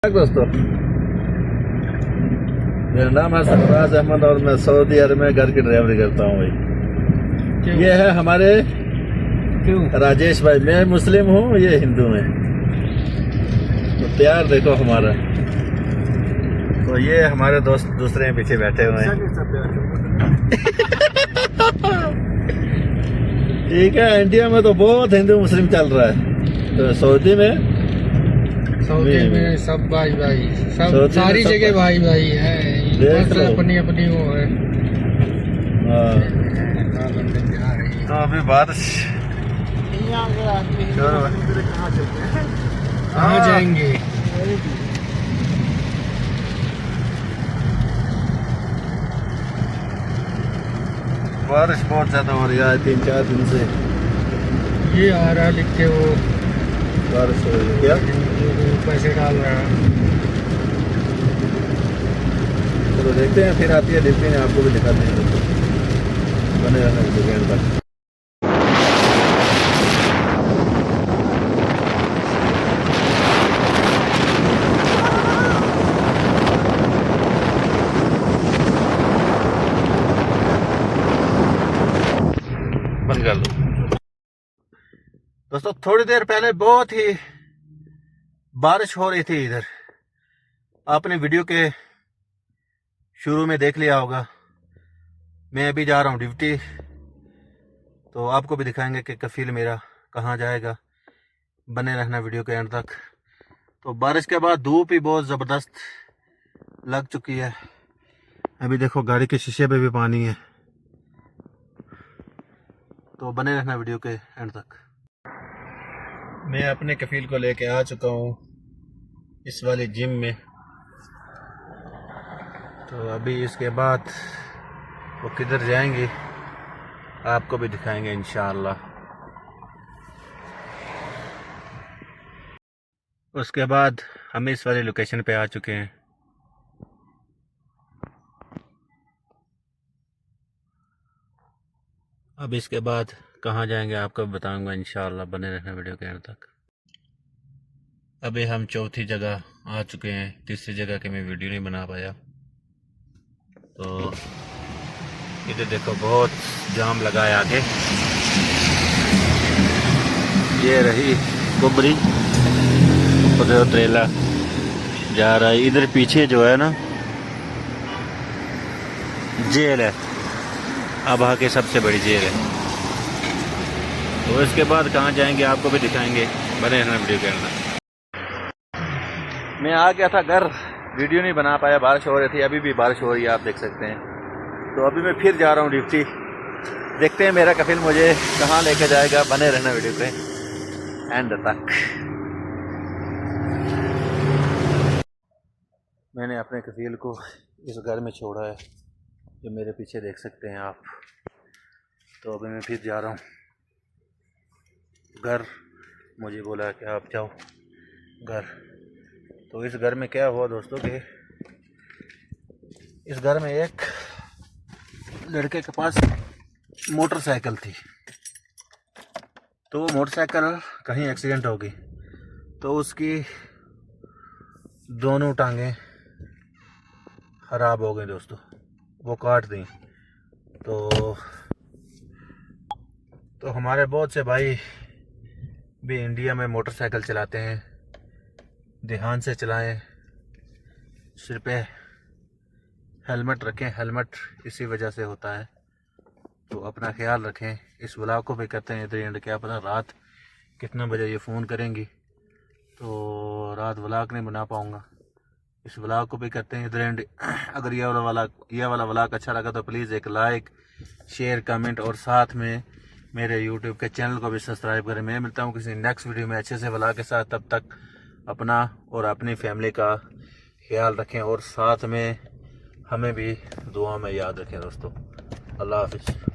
दोस्तों, मेरा नाम है सरफराज अहमद और मैं सऊदी अरब में घर की ड्राइवरी करता हूँ भाई। ये है हमारे राजेश भाई। मैं मुस्लिम हूँ, ये हिंदू है। तो प्यार देखो हमारा। तो ये हमारे दोस्त दूसरे पीछे बैठे हुए हैं। ठीक है, इंडिया में तो बहुत हिंदू मुस्लिम चल रहा है, तो सऊदी में सब भाई भाई, सब सारी जगह भाई भाई है। अपनी अपनी वो है। तो अभी बारिश कहाँ जाएंगे? बारिश बहुत ज्यादा हो रही है 3-4 दिन से। ये आ रहा लिख के वो बारिश हो रही है क्या? पैसे डाल रहा है। चलो देखते हैं, फिर आती है देखते हैं, आपको भी दिखाते हैं। बने रहना दुकान पर। बंद कर दो दोस्तों। थोड़ी देर पहले बहुत ही बारिश हो रही थी इधर। आपने वीडियो के शुरू में देख लिया होगा। मैं अभी जा रहा हूँ ड्यूटी, तो आपको भी दिखाएंगे कि कफील मेरा कहाँ जाएगा। बने रहना वीडियो के एंड तक। तो बारिश के बाद धूप ही बहुत ज़बरदस्त लग चुकी है। अभी देखो गाड़ी के शीशे पे भी पानी है। तो बने रहना वीडियो के एंड तक। मैं अपने कफील को लेके आ चुका हूँ इस वाली जिम में। तो अभी इसके बाद वो किधर जाएंगे आपको भी दिखाएंगे इंशाअल्लाह। उसके बाद हम इस वाली लोकेशन पे आ चुके हैं। अब इसके बाद कहाँ जाएंगे आपको बताऊंगा इंशाअल्लाह। बने रहना वीडियो के अंत तक। अभी हम चौथी जगह आ चुके हैं। तीसरी जगह के मैं वीडियो नहीं बना पाया। तो इधर देखो बहुत जाम लगा है आगे। ये रही कुबरी, ऊपर ट्रेला जा रहा है। इधर पीछे जो है ना जेल है, अबहा की सबसे बड़ी जेल है। तो इसके बाद कहाँ जाएंगे आपको भी दिखाएंगे। बने रहना वीडियो के अंदर। मैं आ गया था घर, वीडियो नहीं बना पाया, बारिश हो रही थी। अभी भी बारिश हो रही है, आप देख सकते हैं। तो अभी मैं फिर जा रहा हूँ ड्यूटी। देखते हैं मेरा कफिल मुझे कहाँ लेके जाएगा। बने रहना वीडियो पे एंड तक। मैंने अपने कफील को इस घर में छोड़ा है, जो मेरे पीछे देख सकते हैं आप। तो अभी मैं फिर जा रहा हूँ घर। मुझे बोला कि आप जाओ घर। तो इस घर में क्या हुआ दोस्तों कि इस घर में एक लड़के के पास मोटरसाइकिल थी। तो वो मोटरसाइकिल कहीं एक्सीडेंट हो गई, तो उसकी दोनों टांगें खराब हो गई दोस्तों, वो काट दी। तो हमारे बहुत से भाई भी इंडिया में मोटरसाइकिल चलाते हैं। ध्यान से चलाएं, सिर पे हेलमेट रखें। हेलमेट इसी वजह से होता है, तो अपना ख्याल रखें। इस व्लॉग को भी करते हैं इधर एंड। क्या पता रात कितना बजे ये फ़ोन करेंगी, तो रात व्लॉग नहीं बना पाऊँगा। इस व्लॉग को भी करते हैं इधर एंड। अगर ये वाला व्लॉग अच्छा लगा तो प्लीज़ एक लाइक, शेयर, कमेंट और साथ में मेरे यूट्यूब के चैनल को भी सब्सक्राइब करें। मैं मिलता हूँ किसी नेक्स्ट वीडियो में अच्छे से व्लॉग के साथ। तब तक अपना और अपनी फैमिली का ख्याल रखें और साथ में हमें भी दुआ में याद रखें दोस्तों। अल्लाह हाफिज़।